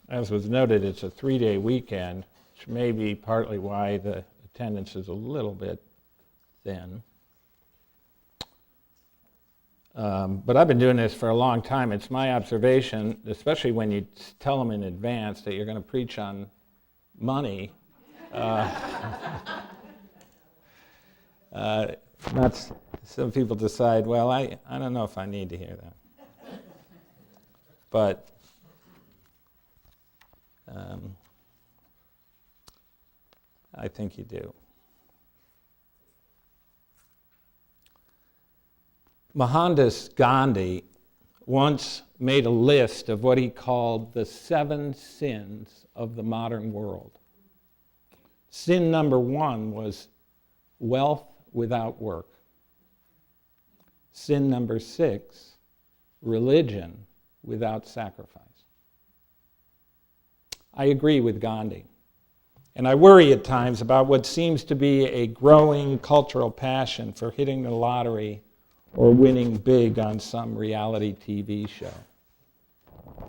as was noted, it's a 3-day weekend, which may be partly why the attendance is a little bit thin. But I've been doing this for a long time. It's my observation, especially when you tell them in advance that you're going to preach on money. Some people decide, well, I don't know if I need to hear that. But I think you do. Mohandas Gandhi once made a list of what he called the 7 sins of the modern world. Sin number 1 was wealth without work. Sin number 6, religion without sacrifice. I agree with Gandhi. And I worry at times about what seems to be a growing cultural passion for hitting the lottery or winning big on some reality TV show.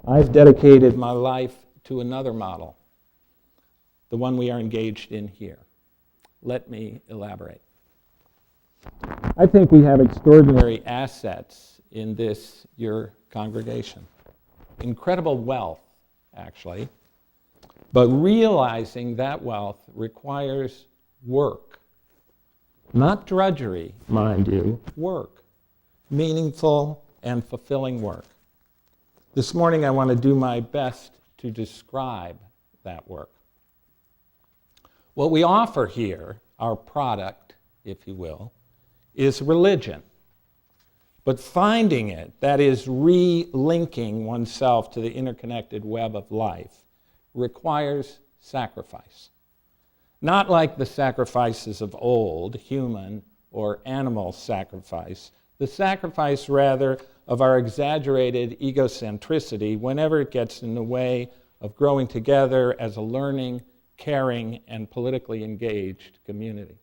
I've dedicated my life to another model, the one we are engaged in here. Let me elaborate. I think we have extraordinary assets in this, your congregation. Incredible wealth, actually. But realizing that wealth requires work. Not drudgery, mind you, work. Meaningful and fulfilling work. This morning I want to do my best to describe that work. What we offer here, our product, if you will, is religion. But finding it, that is re-linking oneself to the interconnected web of life, requires sacrifice. Not like the sacrifices of old, human or animal sacrifice, the sacrifice rather of our exaggerated egocentricity whenever it gets in the way of growing together as a learning, caring, and politically engaged community.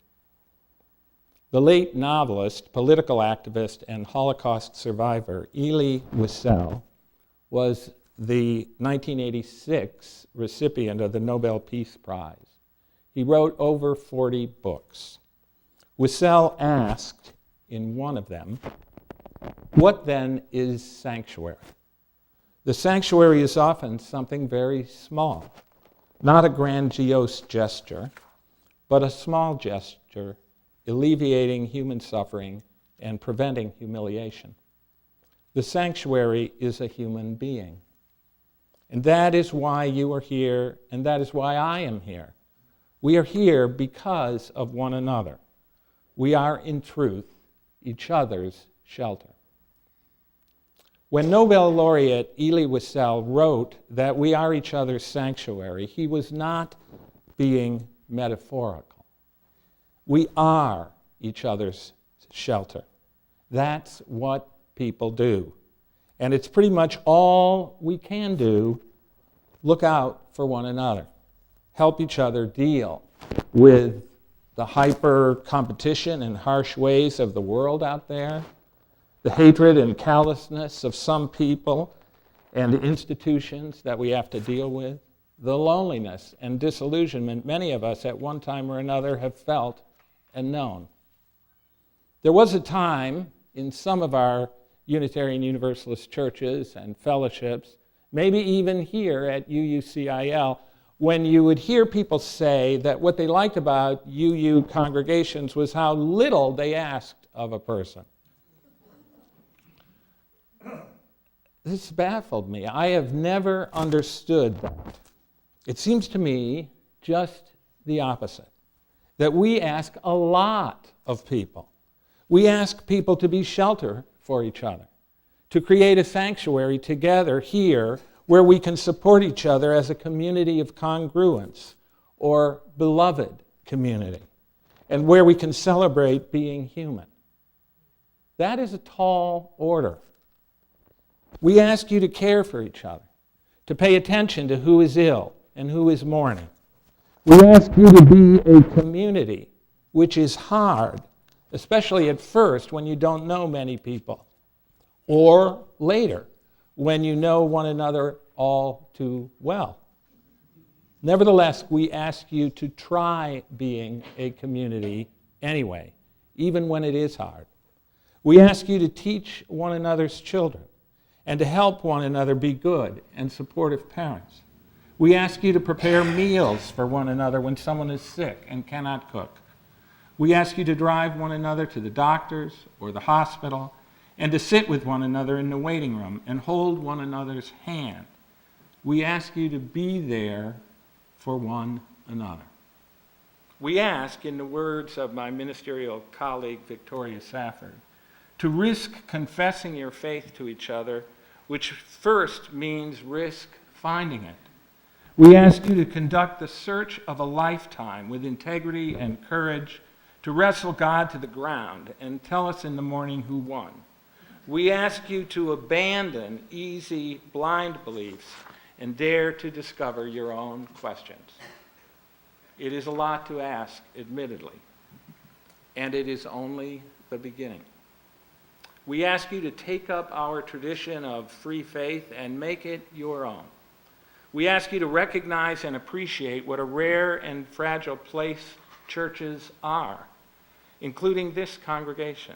The late novelist, political activist, and Holocaust survivor Elie Wiesel was the 1986 recipient of the Nobel Peace Prize. He wrote over 40 books. Wiesel asked in one of them, what then is sanctuary? The sanctuary is often something very small, not a grandiose gesture, but a small gesture alleviating human suffering and preventing humiliation. The sanctuary is a human being. And that is why you are here, and that is why I am here. We are here because of one another. We are, in truth, each other's shelter. When Nobel laureate Elie Wiesel wrote that we are each other's sanctuary, he was not being metaphorical. We are each other's shelter. That's what people do. And it's pretty much all we can do. Look out for one another. Help each other deal with the hyper competition and harsh ways of the world out there, the hatred and callousness of some people and institutions that we have to deal with, the loneliness and disillusionment many of us at one time or another have felt and known. There was a time in some of our Unitarian Universalist churches and fellowships, maybe even here at UUCIL, when you would hear people say that what they liked about UU congregations was how little they asked of a person. This baffled me. I have never understood that. It seems to me just the opposite, that we ask a lot of people. We ask people to be shelter for each other, to create a sanctuary together here where we can support each other as a community of congruence or beloved community, and where we can celebrate being human. That is a tall order. We ask you to care for each other, to pay attention to who is ill and who is mourning. We ask you to be a community, which is hard, especially at first when you don't know many people, or later when you know one another all too well. Nevertheless, we ask you to try being a community anyway, even when it is hard. We ask you to teach one another's children and to help one another be good and supportive parents. We ask you to prepare meals for one another when someone is sick and cannot cook. We ask you to drive one another to the doctors or the hospital and to sit with one another in the waiting room and hold one another's hand. We ask you to be there for one another. We ask, in the words of my ministerial colleague Victoria Safford, to risk confessing your faith to each other, which first means risk finding it. We ask you to conduct the search of a lifetime with integrity and courage, to wrestle God to the ground and tell us in the morning who won. We ask you to abandon easy, blind beliefs and dare to discover your own questions. It is a lot to ask, admittedly, and it is only the beginning. We ask you to take up our tradition of free faith and make it your own. We ask you to recognize and appreciate what a rare and fragile place churches are, including this congregation.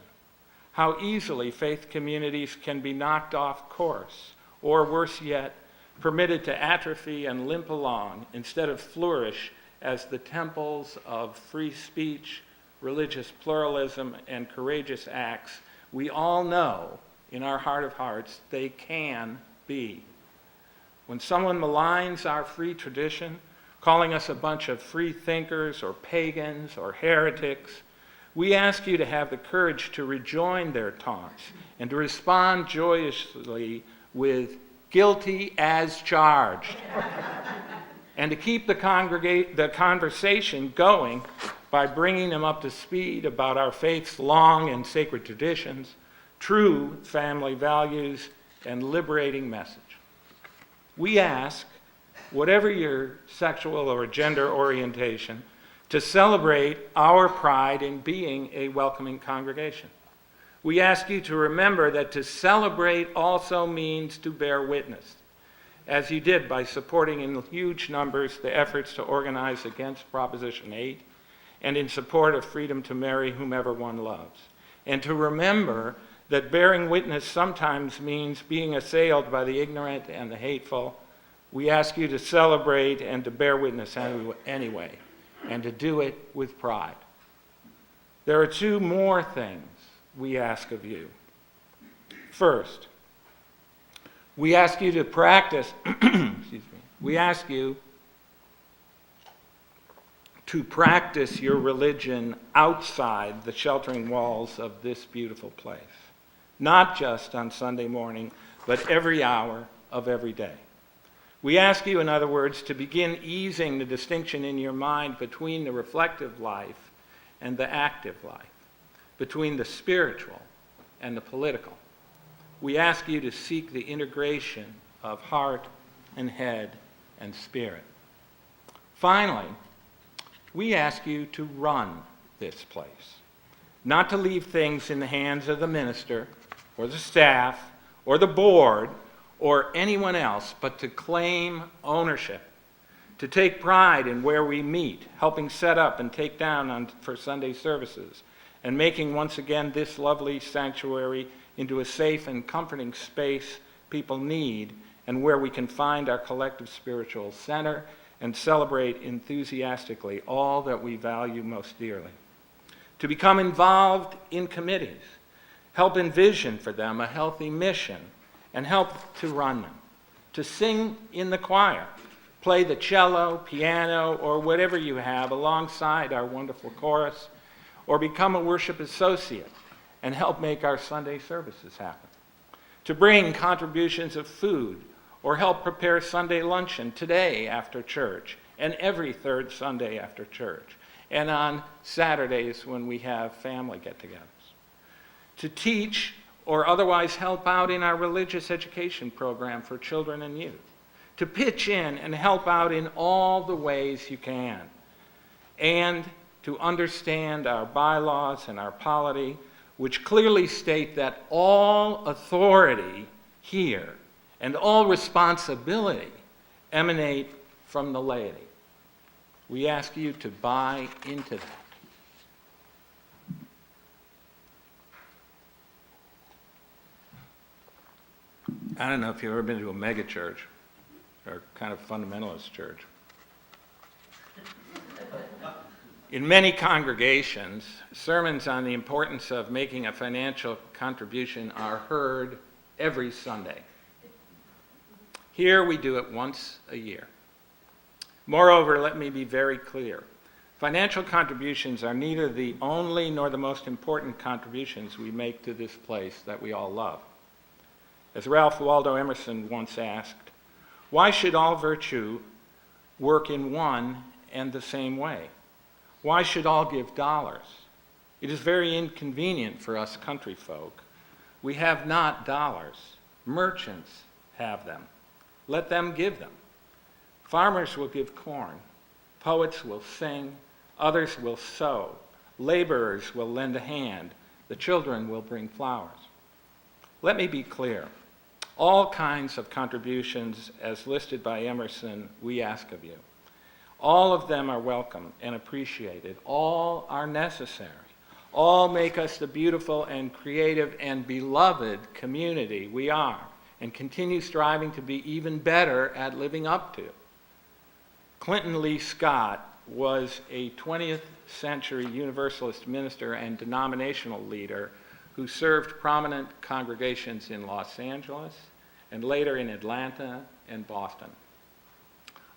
How easily faith communities can be knocked off course, or worse yet, permitted to atrophy and limp along instead of flourish as the temples of free speech, religious pluralism, and courageous acts we all know in our heart of hearts they can be. When someone maligns our free tradition, calling us a bunch of free thinkers or pagans or heretics, we ask you to have the courage to rejoin their taunts and to respond joyously with guilty as charged, and to keep the conversation going by bringing them up to speed about our faith's long and sacred traditions, true family values, and liberating message. We ask, whatever your sexual or gender orientation, to celebrate our pride in being a welcoming congregation. We ask you to remember that to celebrate also means to bear witness, as you did by supporting in huge numbers the efforts to organize against Proposition 8 and in support of freedom to marry whomever one loves. And to remember that bearing witness sometimes means being assailed by the ignorant and the hateful. We ask you to celebrate and to bear witness anyway, and to do it with pride. There are two more things we ask of you. First, we ask you to practice, we ask you to practice your religion outside the sheltering walls of this beautiful place. Not just on Sunday morning, but every hour of every day. We ask you, in other words, to begin easing the distinction in your mind between the reflective life and the active life, between the spiritual and the political. We ask you to seek the integration of heart and head and spirit. Finally, we ask you to run this place, not to leave things in the hands of the minister or the staff or the board or anyone else, but to claim ownership, to take pride in where we meet, helping set up and take down for Sunday services, and making once again this lovely sanctuary into a safe and comforting space people need, and where we can find our collective spiritual center and celebrate enthusiastically all that we value most dearly. To become involved in committees, help envision for them a healthy mission, and help to run them. To sing in the choir, play the cello, piano, or whatever you have alongside our wonderful chorus, or become a worship associate and help make our Sunday services happen. To bring contributions of food or help prepare Sunday luncheon today after church and every third Sunday after church and on Saturdays when we have family get-togethers. To teach or otherwise help out in our religious education program for children and youth. To pitch in and help out in all the ways you can. And to understand our bylaws and our polity, which clearly state that all authority here and all responsibility emanate from the laity. We ask you to buy into that. I don't know if you've ever been to a mega church or kind of fundamentalist church. In many congregations, sermons on the importance of making a financial contribution are heard every Sunday. Here we do it once a year. Moreover, let me be very clear. Financial contributions are neither the only nor the most important contributions we make to this place that we all love. As Ralph Waldo Emerson once asked, why should all virtue work in one and the same way? Why should all give dollars? It is very inconvenient for us country folk. We have not dollars. Merchants have them. Let them give them. Farmers will give corn. Poets will sing. Others will sew. Laborers will lend a hand. The children will bring flowers. Let me be clear. All kinds of contributions, as listed by Emerson, we ask of you. All of them are welcome and appreciated. All are necessary. All make us the beautiful and creative and beloved community we are and continue striving to be even better at living up to. Clinton Lee Scott was a 20th century Universalist minister and denominational leader who served prominent congregations in Los Angeles and later in Atlanta and Boston.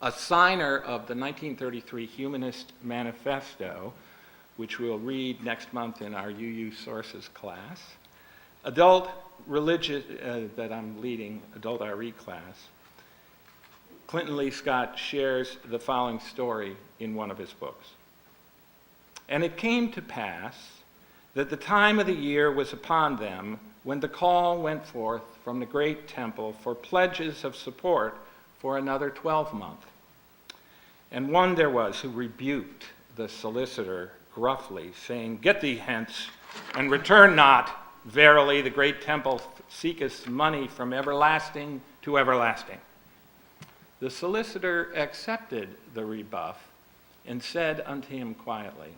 A signer of the 1933 Humanist Manifesto, which we'll read next month in our UU Sources class, adult religious, that I'm leading, adult RE class, Clinton Lee Scott shares the following story in one of his books. And it came to pass that the time of the year was upon them when the call went forth from the great temple for pledges of support for another 12-month. And one there was who rebuked the solicitor gruffly, saying, "Get thee hence, and return not. Verily, the great temple seeketh money from everlasting to everlasting." The solicitor accepted the rebuff and said unto him quietly,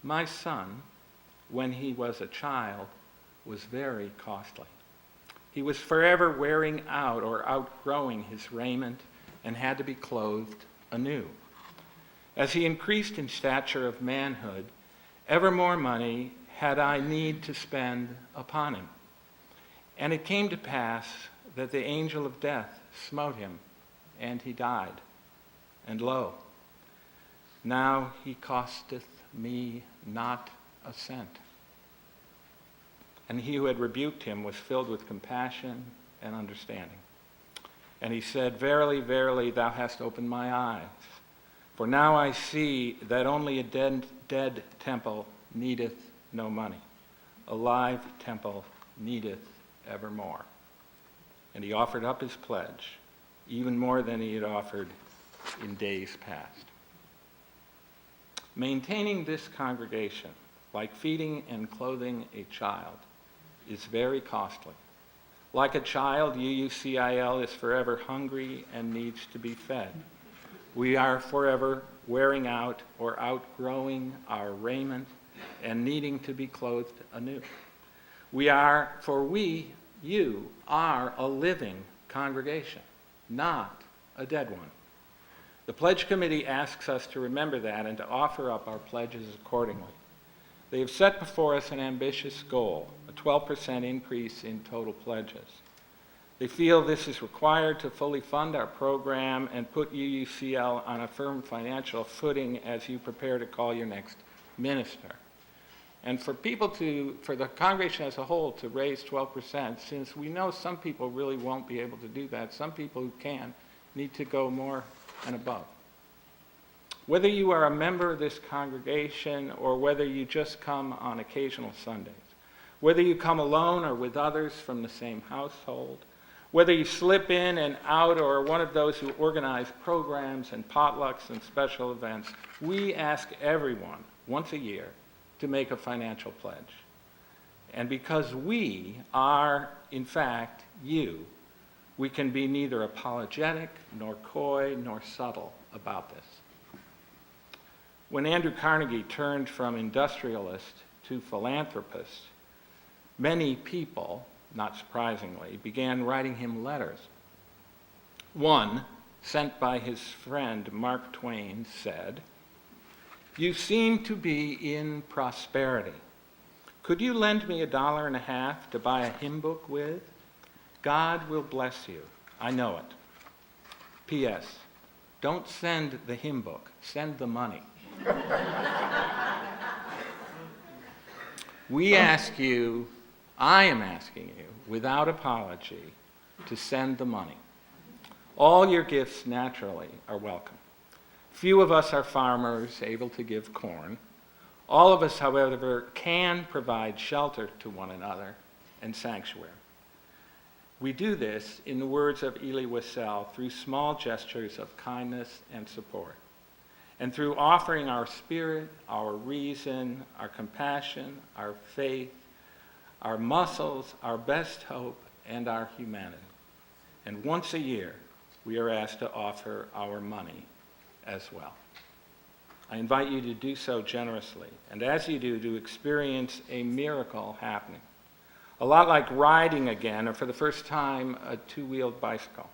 "My son, when he was a child, was very costly. He was forever wearing out or outgrowing his raiment and had to be clothed anew. As he increased in stature of manhood, ever more money had I need to spend upon him. And it came to pass that the angel of death smote him, and he died. And lo, now he costeth me not a cent." And he who had rebuked him was filled with compassion and understanding. And he said, "Verily, verily, thou hast opened my eyes. For now I see that only a dead temple needeth no money. A live temple needeth evermore." And he offered up his pledge, even more than he had offered in days past. Maintaining this congregation, like feeding and clothing a child, is very costly. Like a child, UUCIL is forever hungry and needs to be fed. We are forever wearing out or outgrowing our raiment and needing to be clothed anew. You are a living congregation, not a dead one. The Pledge Committee asks us to remember that and to offer up our pledges accordingly. They have set before us an ambitious goal, a 12% increase in total pledges. They feel this is required to fully fund our program and put UUCL on a firm financial footing as you prepare to call your next minister. And for the congregation as a whole to raise 12%, since we know some people really won't be able to do that, some people who can need to go more and above. Whether you are a member of this congregation or whether you just come on occasional Sundays, whether you come alone or with others from the same household, whether you slip in and out or are one of those who organize programs and potlucks and special events, we ask everyone once a year to make a financial pledge. And because we are, in fact, you, we can be neither apologetic nor coy nor subtle about this. When Andrew Carnegie turned from industrialist to philanthropist, many people, not surprisingly, began writing him letters. One, sent by his friend Mark Twain, said, "You seem to be in prosperity. Could you lend me $1.50 to buy a hymn book with? God will bless you. I know it. P.S. Don't send the hymn book. Send the money." I am asking you, without apology, to send the money. All your gifts, naturally, are welcome. Few of us are farmers able to give corn. All of us, however, can provide shelter to one another and sanctuary. We do this, in the words of Elie Wiesel, through small gestures of kindness and support, and through offering our spirit, our reason, our compassion, our faith, our muscles, our best hope, and our humanity. And once a year, we are asked to offer our money as well. I invite you to do so generously, and as you do, to experience a miracle happening. A lot like riding again, or for the first time, a two-wheeled bicycle.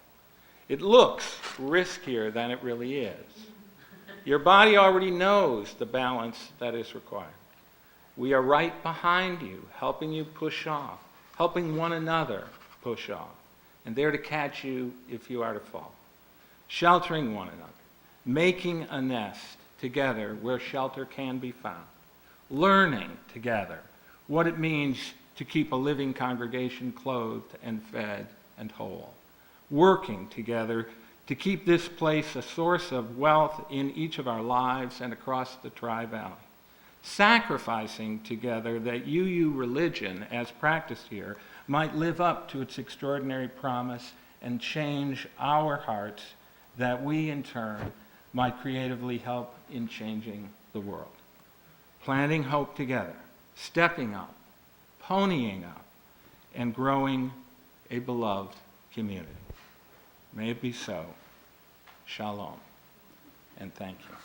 It looks riskier than it really is. Your body already knows the balance that is required. We are right behind you, helping you push off, helping one another push off, and there to catch you if you are to fall. Sheltering one another, making a nest together where shelter can be found, learning together what it means to keep a living congregation clothed and fed and whole, working together to keep this place a source of wealth in each of our lives and across the Tri-Valley, sacrificing together that UU religion, as practiced here, might live up to its extraordinary promise and change our hearts, that we in turn might creatively help in changing the world. Planting hope together, stepping up, ponying up, and growing a beloved community. May it be so. Shalom, and thank you.